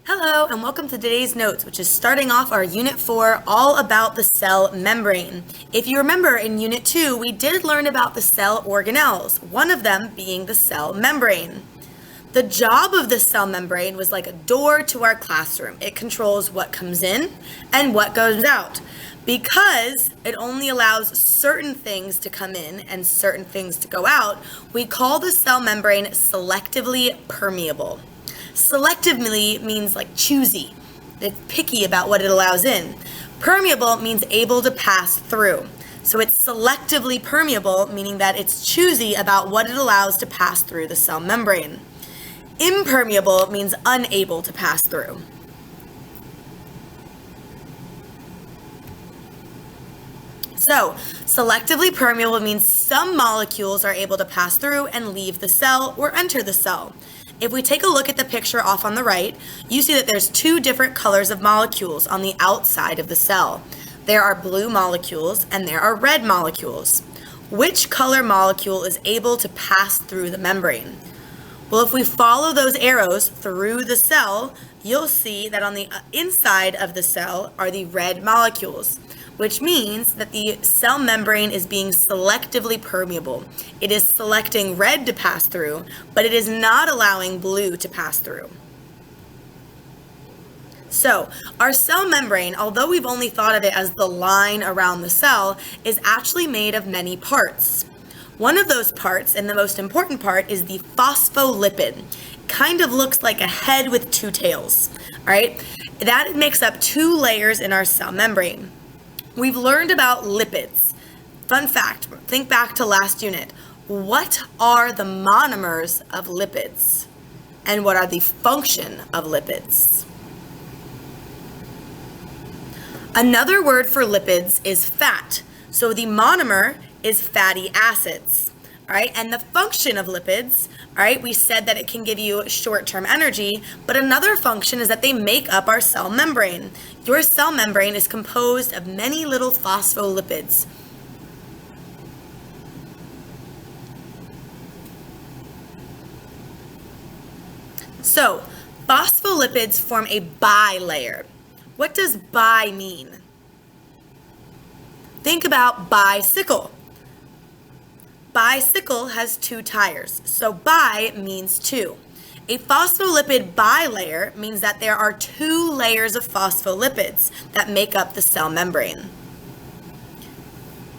Hello, and welcome to today's notes, which is starting off our Unit 4, all about the cell membrane. If you remember, in Unit 2, we did learn about the cell organelles, one of them being the cell membrane. The job of the cell membrane was like a door to our classroom. It controls what comes in and what goes out. Because it only allows certain things to come in and certain things to go out, we call the cell membrane selectively permeable. Selectively means like choosy. It's picky about what it allows in. Permeable means able to pass through. So it's selectively permeable, meaning that it's choosy about what it allows to pass through the cell membrane. Impermeable means unable to pass through. So, selectively permeable means some molecules are able to pass through and leave the cell or enter the cell. If we take a look at the picture off on the right, you see that there's two different colors of molecules on the outside of the cell. There are blue molecules and there are red molecules. Which color molecule is able to pass through the membrane? Well, if we follow those arrows through the cell, you'll see that on the inside of the cell are the red molecules, which means that the cell membrane is being selectively permeable. It is selecting red to pass through, but it is not allowing blue to pass through. So, our cell membrane, although we've only thought of it as the line around the cell, is actually made of many parts. One of those parts, and the most important part, is the phospholipid. Kind of looks like a head with two tails, all right? That makes up two layers in our cell membrane. We've learned about lipids. Fun fact, think back to last unit. What are the monomers of lipids? And what are the function of lipids? Another word for lipids is fat. So the monomer is fatty acids, all right? And the function of lipids, all right, we said that it can give you short-term energy, but another function is that they make up our cell membrane. Your cell membrane is composed of many little phospholipids. So, phospholipids form a bilayer. What does bi mean? Think about bicycle. Bicycle has two tires, so bi means two. A phospholipid bilayer means that there are two layers of phospholipids that make up the cell membrane.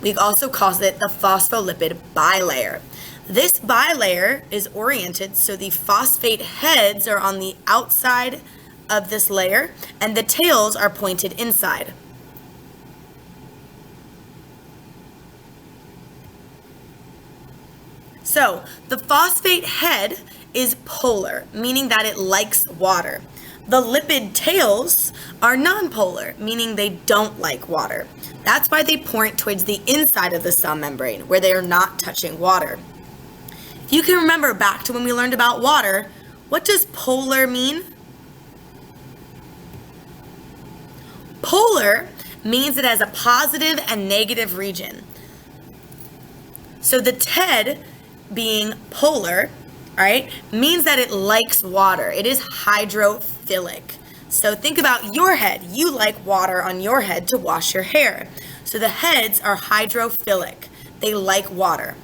We also call it the phospholipid bilayer. This bilayer is oriented so the phosphate heads are on the outside of this layer and the tails are pointed inside. So, the phosphate head is polar, meaning that it likes water. The lipid tails are nonpolar, meaning they don't like water. That's why they point towards the inside of the cell membrane, where they are not touching water. If you can remember back to when we learned about water, what does polar mean? Polar means it has a positive and negative region. So the TED being polar, all right, means that it likes water. It is hydrophilic. So think about your head. You like water on your head to wash your hair. So the heads are hydrophilic. They like water.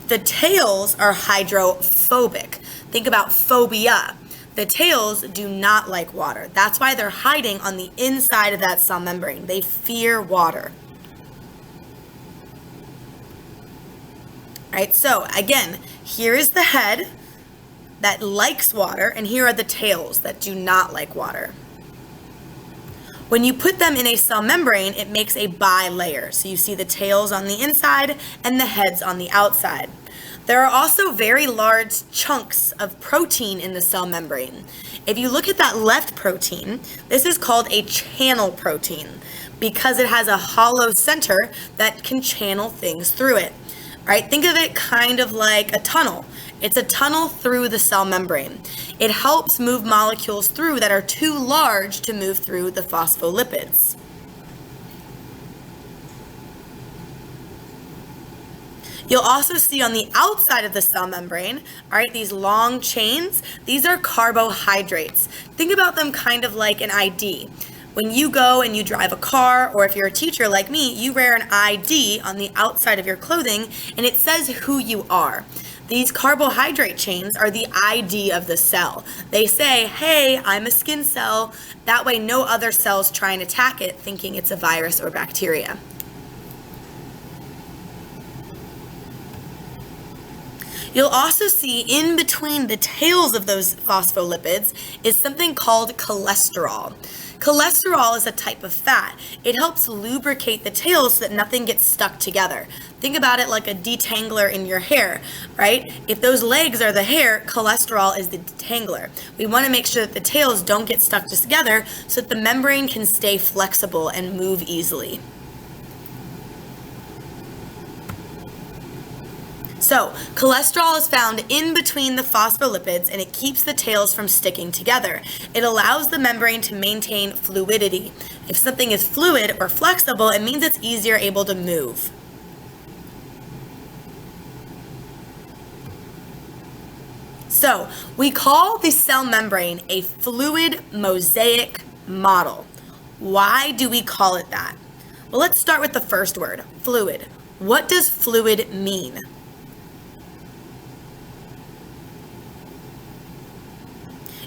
The tails are hydrophobic. Think about phobia. The tails do not like water. That's why they're hiding on the inside of that cell membrane. They fear water. Right, so again, here is the head that likes water, and here are the tails that do not like water. When you put them in a cell membrane, it makes a bilayer. So you see the tails on the inside and the heads on the outside. There are also very large chunks of protein in the cell membrane. If you look at that left protein, this is called a channel protein because it has a hollow center that can channel things through it. Right? Think of it kind of like a tunnel. It's a tunnel through the cell membrane. It helps move molecules through that are too large to move through the phospholipids. You'll also see on the outside of the cell membrane, all right, these long chains, these are carbohydrates. Think about them kind of like an ID. When you go and you drive a car, or if you're a teacher like me, you wear an ID on the outside of your clothing, and it says who you are. These carbohydrate chains are the ID of the cell. They say, hey, I'm a skin cell. That way no other cells try and attack it thinking it's a virus or bacteria. You'll also see in between the tails of those phospholipids is something called cholesterol. Cholesterol is a type of fat. It helps lubricate the tails so that nothing gets stuck together. Think about it like a detangler in your hair, right? If those legs are the hair, cholesterol is the detangler. We want to make sure that the tails don't get stuck together so that the membrane can stay flexible and move easily. So, cholesterol is found in between the phospholipids and it keeps the tails from sticking together. It allows the membrane to maintain fluidity. If something is fluid or flexible, it means it's easier able to move. So, we call the cell membrane a fluid mosaic model. Why do we call it that? Well, let's start with the first word, fluid. What does fluid mean?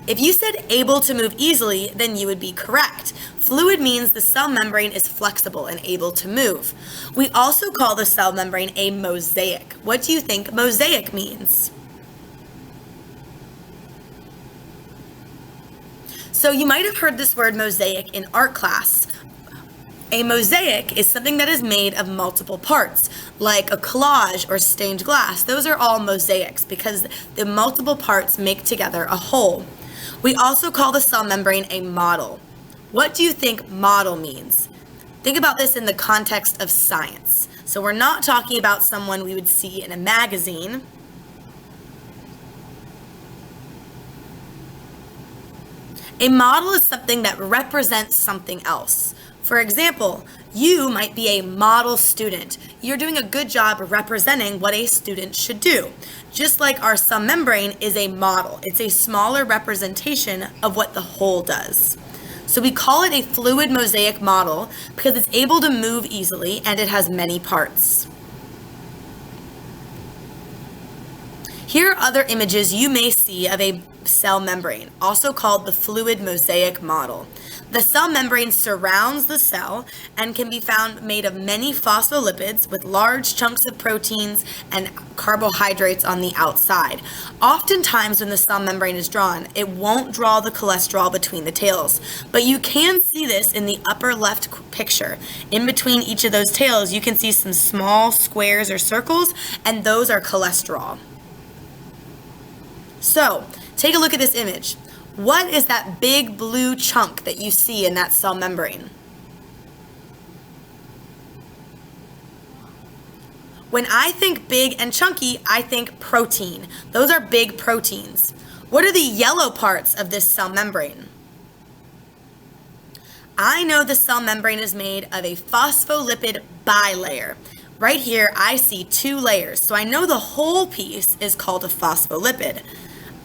If you said able to move easily, then you would be correct. Fluid means the cell membrane is flexible and able to move. We also call the cell membrane a mosaic. What do you think mosaic means? So you might have heard this word mosaic in art class. A mosaic is something that is made of multiple parts, like a collage or stained glass. Those are all mosaics because the multiple parts make together a whole. We also call the cell membrane a model. What do you think model means? Think about this in the context of science. So we're not talking about someone we would see in a magazine. A model is something that represents something else. For example, you might be a model student. You're doing a good job representing what a student should do. Just like our cell membrane is a model. It's a smaller representation of what the whole does. So we call it a fluid mosaic model because it's able to move easily and it has many parts. Here are other images you may see of a cell membrane, also called the fluid mosaic model. The cell membrane surrounds the cell and can be found made of many phospholipids with large chunks of proteins and carbohydrates on the outside. Oftentimes when the cell membrane is drawn, it won't draw the cholesterol between the tails, but you can see this in the upper left picture. In between each of those tails, you can see some small squares or circles, and those are cholesterol. So, take a look at this image. What is that big blue chunk that you see in that cell membrane? When I think big and chunky, I think protein. Those are big proteins. What are the yellow parts of this cell membrane? I know the cell membrane is made of a phospholipid bilayer. Right here, I see two layers, so I know the whole piece is called a phospholipid.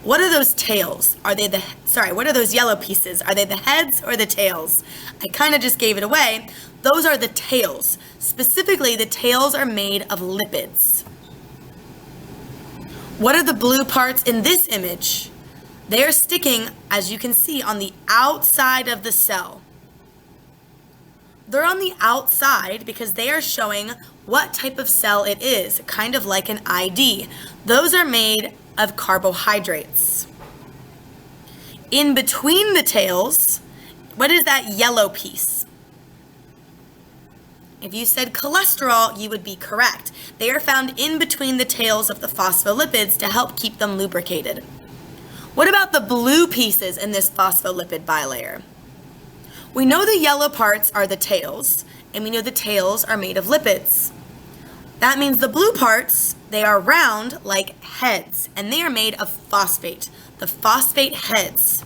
What are those tails? What are those yellow pieces? Are they the heads or the tails? I kind of just gave it away. Those are the tails. Specifically, the tails are made of lipids. What are the blue parts in this image? They are sticking, as you can see, on the outside of the cell. They're on the outside because they are showing what type of cell it is, kind of like an ID. Those are made of carbohydrates. In between the tails, what is that yellow piece? If you said cholesterol, you would be correct. They are found in between the tails of the phospholipids to help keep them lubricated. What about the blue pieces in this phospholipid bilayer? We know the yellow parts are the tails, and we know the tails are made of lipids. That means the blue parts, they are round like heads, and they are made of phosphate, the phosphate heads.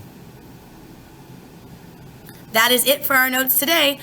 That is it for our notes today.